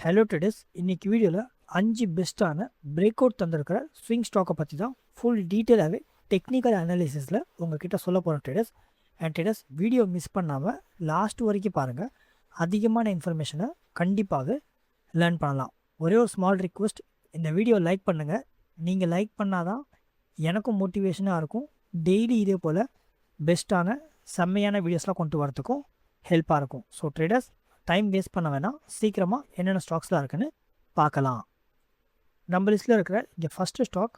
Hello traders, இன்னைக்கு வீடியோவில் 5 பெஸ்ட்டான பிரேக் அவுட் தந்திருக்கிற ஸ்விங் ஸ்டாக்கை பற்றி தான் ஃபுல் டீட்டெயிலாகவே டெக்னிக்கல் அனாலிசிஸில் உங்ககிட்ட சொல்ல போகிறோம் traders. And traders, video miss பண்ணாமல் லாஸ்ட் வரைக்கும் பாருங்கள். அதிகமான இன்ஃபர்மேஷனை கண்டிப்பாக லேர்ன் பண்ணலாம். ஒரே ஒரு ஸ்மால் ரிக்வெஸ்ட், இந்த வீடியோ லைக் பண்ணுங்கள். நீங்கள் லைக் பண்ணால் தான் எனக்கும் மோட்டிவேஷனாக இருக்கும். டெய்லி இதே போல் பெஸ்ட்டான செம்மையான வீடியோஸ்லாம் கொண்டு வரதுக்கும் ஹெல்ப்பாக இருக்கும். ஸோ ட்ரேடர்ஸ், டைம் வேஸ்ட் பண்ண வேணாம், சீக்கிரமாக என்னென்ன ஸ்டாக்ஸ்லாம் இருக்குன்னு பார்க்கலாம். நம்ம லிஸ்ட்டில் இருக்கிற இங்கே ஃபஸ்ட்டு ஸ்டாக்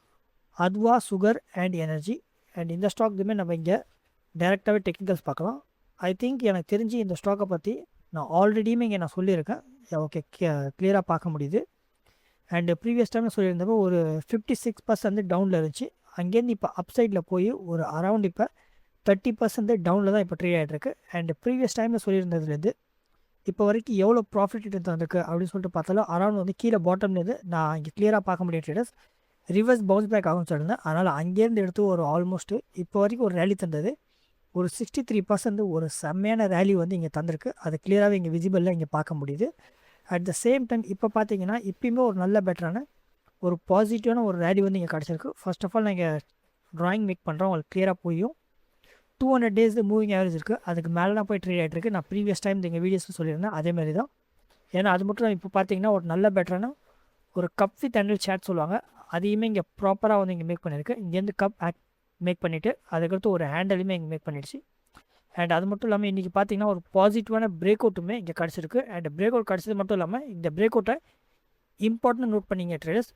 அத்வா சுகர் அண்ட் எனர்ஜி. அண்ட் இந்த ஸ்டாக்குமே நம்ம இங்கே டைரெக்டாகவே டெக்னிக்கல்ஸ் பார்க்கலாம். ஐ திங்க் எனக்கு தெரிஞ்சு இந்த ஸ்டாக்கை பற்றி நான் ஆல்ரெடியுமே இங்கே நான் சொல்லியிருக்கேன். ஓகே, கிளியராக பார்க்க முடியுது. அண்டு ப்ரீவியஸ் டைமில் சொல்லியிருந்தப்போ ஒரு 56% டவுனில் இருந்துச்சு. அங்கேருந்து இப்போ அப்சைடில் போய் ஒரு அரவுண்ட் இப்போ 30% டவுனில் தான் இப்போ ட்ரேட் ஆகிட்ருக்கு. அண்டு ப்ரீவியஸ் டைமில் சொல்லியிருந்ததுலேருந்து இப்போ வரைக்கும் எவ்வளோ ப்ராஃபிட் தந்திருக்கு அப்படின்னு சொல்லிட்டு பார்த்தாலும் அரௌண்ட் வந்து கீழே பாட்டம்லேருந்து நான் இங்கே கிளியராக பார்க்க முடியும் ட்ரேடர்ஸ். ரிவர்ஸ் பவுன்ஸ் பேக் ஆகும்னு சொல்லியிருந்தேன். அதனால் அங்கேருந்து எடுத்து ஒரு ஆல்மோஸ்ட்டு இப்போ வரைக்கும் ஒரு ரேலி தந்தது. ஒரு 63% ஒரு செம்மையான ரேலி வந்து இங்கே தந்திருக்கு. அது கிளியராகவே இங்கே விசிபிளில் இங்கே பார்க்க முடியுது. அட் த சேம் டைம் இப்போ பார்த்தீங்கன்னா இப்போயுமே ஒரு நல்ல பெட்டரான ஒரு பாசிட்டிவான ஒரு ரேலி வந்து இங்கே கிடச்சிருக்கு. ஃபர்ஸ்ட் ஆஃப் ஆல் நான் இங்கே ட்ராயிங் மேக் பண்ணுறேன், உங்களுக்கு கிளியராக புரியும். 200 டேஸ் மூவிங் ஆவரேஜ் இருக்குது. அதுக்கு மேலே தான் போய் ட்ரேட் ஆகிட்டு இருக்குது. நான் ப்ரீவியஸ் டைம் எங்கள் வீடியோஸில் சொல்லியிருந்தேன், அதேமாதிரி தான். ஏன்னா அது மட்டும் இப்போ பார்த்தீங்கன்னா ஒரு நல்ல பெட்டரான ஒரு கப் வித் ஹேண்டில் சேட் சொல்லுவாங்க, அதையுமே இங்கே ப்ராப்பராக வந்து இங்கே மேக் பண்ணியிருக்கு. இங்கேருந்து கப் மேக் பண்ணிவிட்டு அதுக்கடுத்து ஒரு ஹேண்டலுமே இங்கே மேக் பண்ணிடுச்சு. அண்ட் அது மட்டும் இல்லாமல் இன்றைக்கி பார்த்தீங்கன்னா ஒரு பாசிட்டிவான பிரேக் அவுட்டுமே இங்கே கிடச்சிருக்கு. அண்ட் பிரேக் அவுட் கிடச்சது மட்டும் இல்லாமல் இந்த பிரேக் அவுட்டை இம்பார்ட்டன்ட் நோட் பண்ணிங்க ட்ரேடர்ஸ்.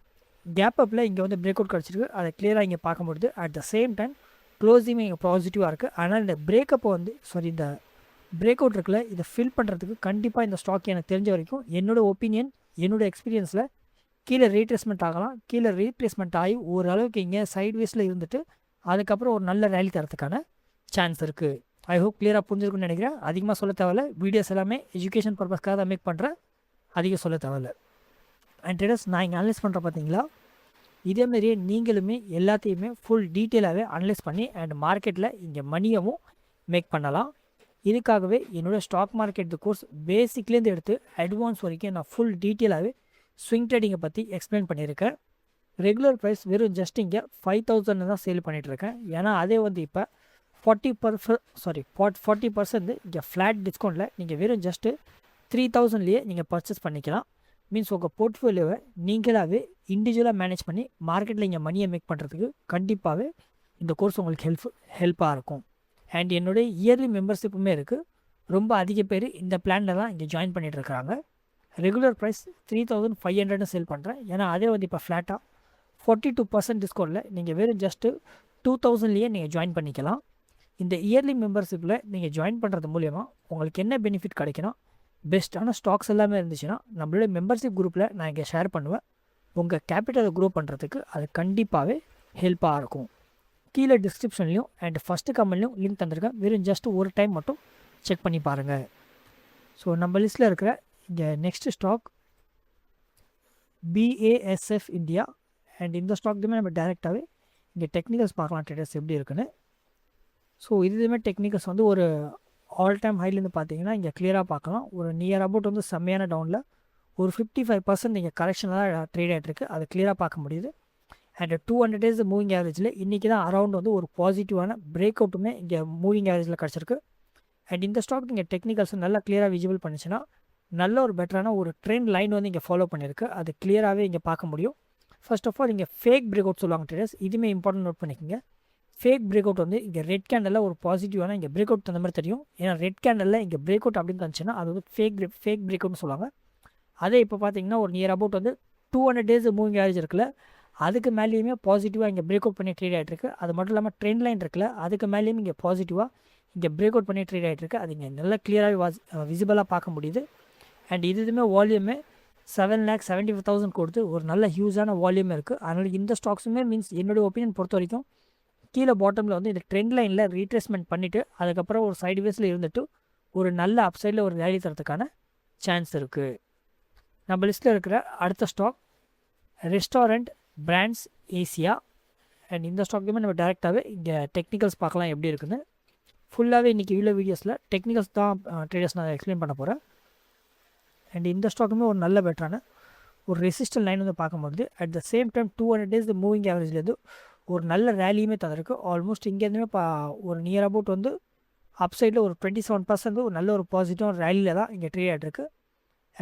கேப் அப்பில் இங்கே வந்து பிரேக் அவுட் கிடச்சிருக்கு, அதை கிளியராக இங்கே பார்க்க முடியுது. At the same time closing இங்கே பாசிட்டிவாக இருக்குது. ஆனால் இந்த பிரேக்கப்பை வந்து இந்த பிரேக் அவுட் இருக்குல்ல, இதை ஃபில் பண்ணுறதுக்கு கண்டிப்பாக இந்த ஸ்டாக் எனக்கு தெரிஞ்ச வரைக்கும் என்னோடய ஒப்பீனியன், என்னோடய எக்ஸ்பீரியன்ஸில் கீழே ரீட்ரேஸ்மெண்ட் ஆகலாம். கீழே ரீப்ளேஸ்மெண்ட் ஆகி ஓரளவுக்கு இங்கே சைட்வேஸில் இருந்துட்டு அதுக்கப்புறம் ஒரு நல்ல ரேலி தரத்துக்கான சான்ஸ் இருக்குது. ஐ ஹோப் கிளியராக புரிஞ்சிருக்குன்னு நினைக்கிறேன். அதிகமாக சொல்ல தேவையில்ல, வீடியோஸ் எல்லாமே எஜுகேஷன் பர்பஸ்க்காக தான் மேக் பண்ணுறேன், அதிகம் சொல்ல தேவையில்ல. அண்ட் ட்ரேடர்ஸ், நான் இங்கே அனலைஸ் பண்ணுறேன் பார்த்தீங்களா, இதேமாரியே நீங்களுமே எல்லாத்தையுமே ஃபுல் டீட்டெயிலாகவே அனலைஸ் பண்ணி அண்ட் மார்க்கெட்டில் இங்கே மணியவும் மேக் பண்ணலாம். இதுக்காகவே என்னோடய ஸ்டாக் மார்க்கெட் கோர்ஸ் பேசிக்லேருந்து எடுத்து அட்வான்ஸ் வரைக்கும் நான் ஃபுல் டீட்டெயிலாகவே ஸ்விங் ட்ரேடிங்கை பற்றி எக்ஸ்பிளைன் பண்ணியிருக்கேன். ரெகுலர் ப்ரைஸ் வெறும் ஜஸ்ட் இங்கே 5000 தான் சேல் பண்ணிகிட்ருக்கேன். ஏன்னா அதே வந்து இப்போ 40% இங்கே ஃப்ளாட் டிஸ்கவுண்ட்டில் நீங்கள் வெறும் ஜஸ்ட்டு 3000லேயே நீங்கள் பர்ச்சேஸ் பண்ணிக்கலாம். மீன்ஸ் உங்கள் போர்ட்ஃபோலியோவை நீங்களாகவே இண்டிவிஜுவலாக மேனேஜ் பண்ணி மார்க்கெட்டில் இங்கே மணியை மேக் பண்ணுறதுக்கு கண்டிப்பாகவே இந்த கோர்ஸ் உங்களுக்கு ஹெல்ப்பாக இருக்கும். அண்ட் என்னுடைய இயர்லி மெம்பர்ஷிப்புமே இருக்குது. ரொம்ப அதிக பேர் இந்த பிளானில் தான் இங்கே ஜாயின் பண்ணிகிட்டு இருக்கிறாங்க. ரெகுலர் ப்ரைஸ் 3500 சேல் பண்ணுறேன். ஏன்னா அதே வந்து இப்போ ஃப்ளாட்டாக 42% டிஸ்கவுண்ட்டில் நீங்கள் வெறும் ஜஸ்ட்டு 2000லேயே நீங்கள் ஜாயின் பண்ணிக்கலாம். இந்த இயர்லி மெம்பர்ஷிப்பில் நீங்கள் ஜாயின் பண்ணுறது மூலயமா உங்களுக்கு என்ன பெனிஃபிட் கிடைக்குன்னா, பெஸ்ட்டான ஸ்டாக்ஸ் எல்லாமே இருந்துச்சுன்னா நம்மளோட மெம்பர்ஷிப் குரூப்பில் நான் இங்கே ஷேர் பண்ணுவேன். உங்கள் கேபிட்டலை க்ரோ பண்ணுறதுக்கு அது கண்டிப்பாகவே ஹெல்ப்பாக இருக்கும். கீழே டிஸ்கிரிப்ஷன்லையும் அண்ட் ஃபஸ்ட்டு கமெண்ட்லையும் லிங்க் தந்திருக்கேன். வெறும் ஜஸ்ட் ஒரு டைம் மட்டும் செக் பண்ணி பாருங்கள். ஸோ நம்ம லிஸ்ட்டில் இருக்கிற இங்கே next stock BASF India. And இந்த ஸ்டாக்குமே நம்ம டைரெக்டாகவே இங்கே டெக்னிக்கல்ஸ் பார்க்கலாம் ட்ரேடர்ஸ் எப்படி இருக்குன்னு. ஸோ இதுவுமே டெக்னிக்கல்ஸ் வந்து ஒரு ஆல் டைம் ஹைலேருந்து பார்த்தீங்கன்னா இங்கே கிளியராக பார்க்கலாம். ஒரு நியர் அபவுட் வந்து செம்மையான டவுனில் ஒரு 55% இங்கே கரெக்ஷனில் தான் ட்ரேட் ஆகிட்டுருக்கு, அது கிளியராக பார்க்க முடியுது. அண்ட் 200 டேஸ் மூவிங் ஆவரேஜில் இன்றைக்கி தான் அரௌண்ட் வந்து ஒரு பாசிட்டிவான பிரேக் அவுட்டுமே இங்கே மூவிங் ஆவரேஜில் கிடச்சிருக்கு. அண்ட் இந்த ஸ்டாக் இங்கே டெக்னிக்கல்ஸ் நல்லா கிளியராக விசிபிள் பண்ணிச்சுன்னா நல்ல ஒரு பெட்டரான ஒரு ட்ரெண்ட் லைன் வந்து இங்கே ஃபாலோ பண்ணியிருக்கு, அது கிளியராகவே இங்கே பார்க்க முடியும். ஃபர்ஸ்ட் ஆஃப் ஆல் இங்கே ஃபேக் பிரேக் அவுட் சொல்லுவாங்க ட்ரேடர்ஸ், இதுவுமே இம்பார்ட்டன்ட் நோட் பண்ணிக்கோங்க. ஃபேக் பிரேக் அவுட் வந்து இங்கே ரெட் கேண்டலில் ஒரு பாசிட்டிவான இங்கே பிரேக் அவுட் தந்த மாதிரி தெரியும். ஏன்னா ரெட் கேண்டலில் இங்கே பிரேக் அவுட் அப்படின்னு இருந்துச்சுன்னா அது வந்து ஃபேக் பிரேக் அவுட்னு சொல்லுவாங்க. அதே இப்போ பார்த்தீங்கன்னா ஒரு நியர் அபவுட் வந்து 200 டேஸ் மூவிங் ஆவரேஜ் இருக்குல்ல, அதுக்கு மேலேயுமே பாசிட்டிவாக இங்கே பிரேக் அவுட் பண்ணி ட்ரேட் ஆகிட்டுருக்கு. அது மட்டும் இல்லாமல் ட்ரெண்ட் லைன் இருக்குல்ல, அதுக்கு மேலேயும் இங்கே பாசிட்டிவாக இங்கே பிரேக் அவுட் பண்ணி ட்ரேட் ஆகிட்டுருக்கு. அது இங்கே நல்லா கிளியராகவே விசிபிளாக பார்க்க முடியுது. அண்ட் இதுவுமே வால்யூமே 7,75,000 கொடுத்து ஒரு நல்ல ஹியூஜான வால்யூமே இருக்குது. அதனால் இந்த ஸ்டாக்ஸுமே மீன்ஸ் என்னுடைய ஒப்பீனியன் பொறுத்த வரைக்கும் கீழே பாட்டமில் வந்து இந்த ட்ரெண்ட் லைனில் ரீட்ரேஸ்மெண்ட் பண்ணிவிட்டு அதுக்கப்புறம் ஒரு சைட்வேஸில் இருந்துட்டு ஒரு நல்ல அப்சைடில் ஒரு ரேலி தரத்துக்கான சான்ஸ் இருக்குது. நம்ம லிஸ்ட்டில் இருக்கிற அடுத்த stock restaurant brands Asia. And இந்த ஸ்டாக்குமே நம்ம டேரெக்டாகவே இங்கே டெக்னிக்கல்ஸ் பார்க்கலாம் எப்படி இருக்குன்னு. ஃபுல்லாகவே இன்றைக்கி உள்ள வீடியோஸில் டெக்னிக்கல்ஸ் தான் ட்ரேடர்ஸ் நான் எக்ஸ்பிளைன் பண்ண போகிறேன். அண்ட் இந்த ஸ்டாக்குமே ஒரு நல்ல பெட்டரான ஒரு ரெசிஸ்டன்ட் லைன் வந்து பார்க்க முடியுது. At the same time 200 days moving ஆவரேஜ்லேருந்து ஒரு நல்ல ரேலியுமே தந்திருக்கு. ஆல்மோஸ்ட் இங்கேருந்துமே ஒரு நியர் அபவுட் வந்து அப் சைடில் ஒரு 27% ஒரு நல்ல ஒரு பாசிட்டிவான ரேலியில் தான் இங்கே ட்ரேட் ஆகிட்டுருக்கு.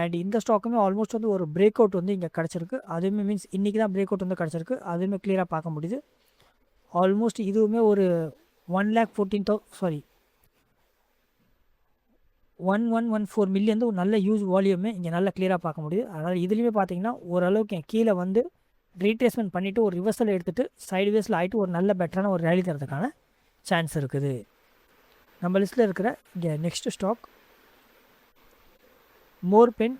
அண்ட் இந்த ஸ்டாக்குமே ஆல்மோஸ்ட் வந்து ஒரு பிரேக் அவுட் வந்து இங்கே கிடச்சிருக்கு. அதுவுமே மீன்ஸ் இன்றைக்கி தான் பிரேக் அவுட் வந்து கிடச்சிருக்கு. அதுவுமே கிளியராக பார்க்க முடியுது. ஆல்மோஸ்ட் இதுவுமே ஒரு 1,14 மில்லியன் வந்து ஒரு நல்ல யூஸ் வால்யூமே இங்கே நல்லா கிளியராக பார்க்க முடியுது. அதனால் இதுலேயுமே பார்த்தீங்கன்னா ஓரளவுக்கு கீழே வந்து ரீட்ரேஸ்மெண்ட் பண்ணிவிட்டு ஒரு ரிவர்சல் எடுத்துகிட்டு சைட்வேஸில் ஆகிட்டு ஒரு நல்ல பெட்டரான ஒரு ரேலி தரதுக்கான சான்ஸ் இருக்குது. நம்ம லிஸ்ட்டில் இருக்கிற இங்கே நெக்ஸ்ட் ஸ்டாக் மோர்பென்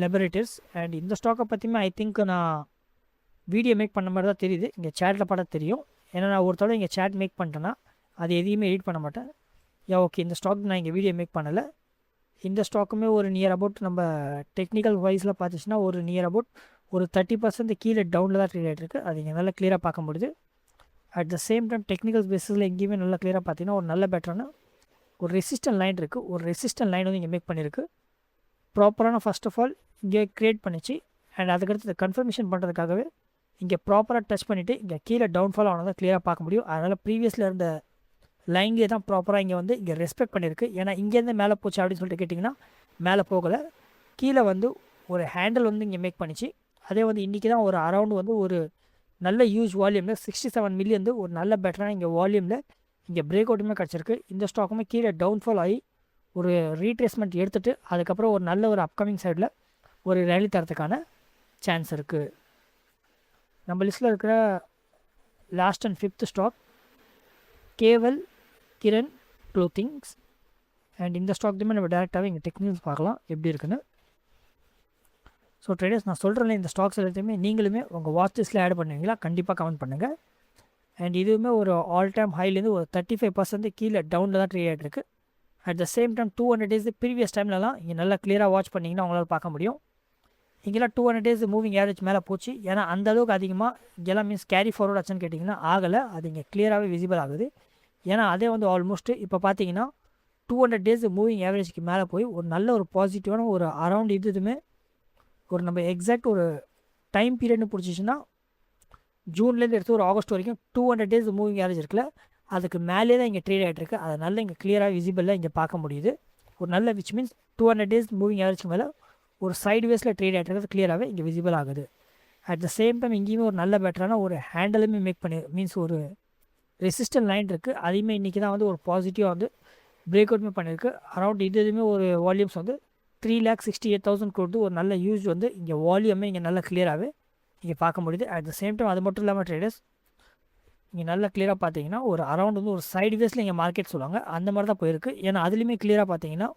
லெபரேட்டர்ஸ். அண்ட் இந்த ஸ்டாக்கை பற்றியுமே ஐ திங்க் நான் வீடியோ மேக் பண்ண மாதிரி தான் தெரியுது. இங்கே சேட்டில் பார்த்தா தெரியும். ஏன்னா நான் ஒருத்தோட இங்கே சேட் மேக் பண்ணிட்டேன்னா அது எதையுமே எடிட் பண்ண மாட்டேன். ஓகே, இந்த ஸ்டாக் நான் இங்கே வீடியோ மேக் பண்ணலை. இந்த ஸ்டாக்குமே ஒரு நியர் அபவுட் நம்ம டெக்னிக்கல் வைஸில் பார்த்துச்சுன்னா ஒரு நியர் அபவுட் ஒரு 30% கீழே டவுனில் தான் ட்ரேட் ஆகிட்டு இருக்குது. அது இங்கே நல்லா கிளியராக பார்க்க முடியுது. At the same time technical பேஸில் எங்கேயுமே நல்லா கிளியராக பார்த்தீங்கன்னா ஒரு நல்ல பெட்டரான ஒரு ரெசிஸ்டன்ட் லைன் இருக்குது. ஒரு ரெசிஸ்டன்ட் லைன் வந்து இங்கே மேக் பண்ணியிருக்கு. ப்ராப்பரான ஃபர்ஸ்ட் ஆஃப் ஆல் இங்கே க்ரியேட் பண்ணிச்சு. அண்ட் அதுக்கடுத்து கன்ஃபர்மேஷன் பண்ணுறதுக்காகவே இங்கே ப்ராப்பராக டச் பண்ணிவிட்டு இங்கே கீழே டவுன்ஃபால் ஆனதை கிளியராக பார்க்க முடியும். அதனால் ப்ரீவியஸில் இருந்த லைன்லேயே தான் ப்ராப்பராக இங்கே வந்து இங்கே ரெஸ்பெக்ட் பண்ணியிருக்கு. ஏன்னா இங்கேருந்து மேலே போச்சு அப்படின்னு சொல்லிட்டு கேட்டிங்கன்னா மேலே போகலை. கீழே வந்து ஒரு ஹேண்டில் வந்து இங்கே மேக் பண்ணிச்சு. அதே வந்து இன்றைக்கி தான் ஒரு அரௌண்ட் வந்து ஒரு நல்ல யூஸ் வால்யூமில் 67 மில்லியன் வந்து ஒரு நல்ல பெட்டரான இங்கே வால்யூமில் இங்கே பிரேக் அவுட்டுமே கிடச்சிருக்கு. இந்த ஸ்டாக்குமே கீழே டவுன்ஃபால் ஆகி ஒரு ரீட்ரேஸ்மெண்ட் எடுத்துகிட்டு அதுக்கப்புறம் ஒரு நல்ல ஒரு அப்கமிங் சைடில் ஒரு ரேலி தரத்துக்கான சான்ஸ் இருக்குது. நம்ம லிஸ்ட்டில் இருக்கிற last and 5th stock Kewal Kiran clothings. And இந்த ஸ்டாக் தான் நம்ம டேரெக்டாகவே இங்கே டெக்னிக்கல்ஸ் பார்க்கலாம் எப்படி இருக்குன்னு. ஸோ ட்ரேடர்ஸ், நான் சொல்கிறேன் இந்த ஸ்டாக்ஸ் எல்லாத்தையுமே நீங்களுமே உங்கள் வாட்ச் லிஸ்ட்டில் ஆட் பண்ணுவீங்களா? கண்டிப்பாக கமெண்ட் பண்ணுங்கள். அண்ட் இதுவுமே ஒரு ஆல் டைம் ஹைலேருந்து ஒரு 35% கீழே டவுனில் தான் ட்ரேட் ஆகிட்டு இருக்குது. At the same time 200 days previous டைம்லலாம் இங்கே நல்லா கிளியராக வாட்ச் பண்ணிங்கன்னா உங்களால் பார்க்க முடியும். இங்கெல்லாம் 200 டேஸ் மூவிங் ஆவரேஜ் மேலே போச்சு. ஏன்னா அந்தளவுக்கு அதிகமாக இங்கெல்லாம் மீன்ஸ் கேரி ஃபார்வர்ட் ஆச்சுன்னு கேட்டிங்கன்னா ஆகலை. அது இங்கே கிளியராகவே விசிபிள் ஆகுது. ஏன்னா அதே வந்து ஆல்மோஸ்ட்டு இப்போ பார்த்தீங்கன்னா 200 டேஸ் மூவிங் ஆவரேஜ்க்கு மேலே போய் ஒரு நல்ல ஒரு பாசிட்டிவான ஒரு அரௌண்ட் இதுவுமே ஒரு நம்ம எக்ஸாக்ட் ஒரு டைம் பீரியட்னு பிடிச்சிச்சின்னா ஜூன்லேருந்து எடுத்து ஒரு ஆகஸ்ட் வரைக்கும் 200 டேஸ் மூவிங் ஆவரேஜ் இருக்குல்ல, அதுக்கு மேலே தான் இங்கே ட்ரேட் ஆகிட்டு இருக்குது. அதனால் இங்கே கிளியராக விசிபிளாக இங்கே பார்க்க முடியுது. ஒரு நல்ல விச் மீன்ஸ் 200 டேஸ் மூவிங் ஆவரேஜ்க்கு மேலே ஒரு சைட்வேஸில் ட்ரேட் ஆகிட்டு இருக்கிறது கிளியராகவே இங்கே விசிபிள் ஆகுது. அட் த சேம் டைம் இங்கேயுமே ஒரு நல்ல பெட்டரான ஒரு ஹேண்டலுமே மேக் பண்ணி மீன்ஸ் ஒரு ரெசிஸ்டன்ட் லைன் இருக்குது. அதையுமே இன்றைக்கி தான் வந்து ஒரு பாசிட்டிவாக வந்து பிரேக் அவுட்மே பண்ணியிருக்கு. அரௌண்ட் இதுவுமே ஒரு வால்யூம்ஸ் வந்து 3,68,000 கொடுத்து ஒரு நல்ல யூஸ் வந்து இங்கே வால்யூமே இங்கே நல்லா கிளியராகவே இங்கே பார்க்க முடியுது. அட் த சேம் டைம் அது மட்டும் இல்லாமல் ட்ரேடர்ஸ் இங்கே நல்லா கிளியராக பார்த்தீங்கன்னா ஒரு அரௌண்ட் வந்து ஒரு சைட்வேஸில் இங்கே மார்க்கெட் சொல்லுவாங்க அந்த மாதிரி தான் போயிருக்கு. ஏன்னா அதுலேயுமே கிளியராக பார்த்தீங்கன்னா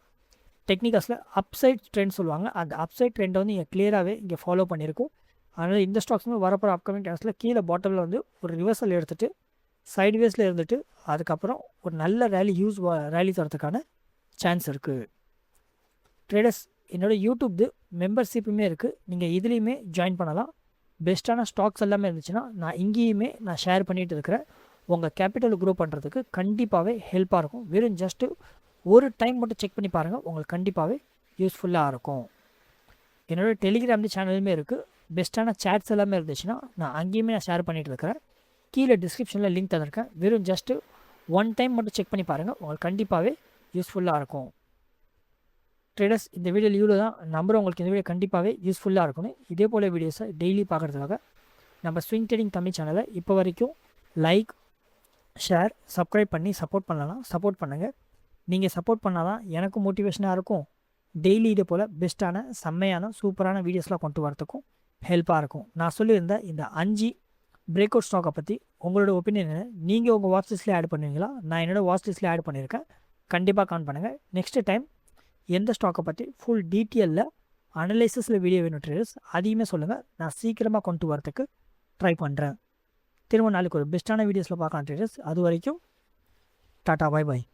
டெக்னிக்கல்ஸில் அப்சைட் ட்ரெண்ட் சொல்லுவாங்க. அந்த அப்சைட் ட்ரெண்டை வந்து இங்கே கிளியராகவே இங்கே ஃபாலோ பண்ணியிருக்கும். அதனால் இந்த ஸ்டாக்ஸுமே வரப்போகிற அப்கமிங் டைம்ஸில் கீழே பாட்டமில் வந்து ஒரு ரிவர்சல் எடுத்துகிட்டு சைட்வேஸில் இருந்துட்டு அதுக்கப்புறம் ஒரு நல்ல ரேலி தரத்துக்கான சான்ஸ் இருக்குது. ட்ரேடர்ஸ், என்னோடய யூடியூப் மெம்பர்ஷிப்புமே இருக்குது. நீங்கள் இதுலேயுமே ஜாயின் பண்ணலாம். பெஸ்ட்டான ஸ்டாக்ஸ் எல்லாமே இருந்துச்சுன்னா நான் இங்கேயுமே நான் ஷேர் பண்ணிகிட்டு இருக்கிறேன். உங்கள் கேபிட்டல் க்ரோ பண்ணுறதுக்கு கண்டிப்பாகவே ஹெல்ப்பாக இருக்கும். வெறும் ஜஸ்ட்டு ஒரு டைம் மட்டும் செக் பண்ணி பாருங்கள், உங்களுக்கு கண்டிப்பாகவே யூஸ்ஃபுல்லாக இருக்கும். என்னோடய டெலிகிராம் சேனலுமே இருக்குது. பெஸ்ட்டான சேட்ஸ் எல்லாமே இருந்துச்சுன்னா நான் அங்கேயுமே நான் ஷேர் பண்ணிகிட்டு இருக்கிறேன். கீழே டிஸ்கிரிப்ஷனில் லிங்க் தந்திருக்கேன். வெறும் ஜஸ்ட்டு ஒன் டைம் மட்டும் செக் பண்ணி பாருங்கள், உங்களுக்கு கண்டிப்பாகவே யூஸ்ஃபுல்லாக இருக்கும். ட்ரேடர்ஸ், இந்த வீடியோவில் இவ்வளோ தான். நம்புகிறேன் உங்களுக்கு இந்த வீடியோ கண்டிப்பாகவே யூஸ்ஃபுல்லாக இருக்கணும். இதே போல் வீடியோஸை டெய்லி பார்க்குறதுக்காக நம்ம ஸ்விங் ட்ரேடிங் தமிழ் சேனலை இப்போ வரைக்கும் லைக், ஷேர், சப்ஸ்கிரைப் பண்ணி சப்போர்ட் பண்ணலாம். சப்போர்ட் பண்ணுங்கள். நீங்கள் சப்போர்ட் பண்ணால் தான் எனக்கும் மோட்டிவேஷனாக இருக்கும். டெய்லி இதே போல் பெஸ்ட்டான செம்மையான சூப்பரான வீடியோஸ்லாம் கொண்டு வரத்துக்கும் ஹெல்ப்பாக இருக்கும். நான் சொல்லியிருந்த இந்த 5 பிரேக் அவுட் ஸ்டாக்கை பற்றி உங்களோட ஒப்பீனியன் என்ன? நீங்கள் உங்கள் வாட்ச் லிஸ்ட்டில் ஆட் பண்ணுவீங்களா? நான் என்னோடய வாட்ச் லிஸ்ட்டில் ஆட் பண்ணியிருக்கேன். கண்டிப்பாக கமெண்ட் பண்ணுங்கள். நெக்ஸ்ட்டு டைம் எந்த ஸ்டாக்கை பற்றி ஃபுல் டீட்டெயிலில் அனலைசிஸில் வீடியோ வேணும் ட்ரேடர்ஸ், அதையுமே சொல்லுங்கள். நான் சீக்கிரமாக கொண்டு வரத்துக்கு ட்ரை பண்ணுறேன். திரும்ப நாளைக்கு ஒரு பெஸ்ட்டான வீடியோஸில் பார்க்கலாம் ட்ரேடர்ஸ். அது வரைக்கும் டாட்டா, பை பாய்.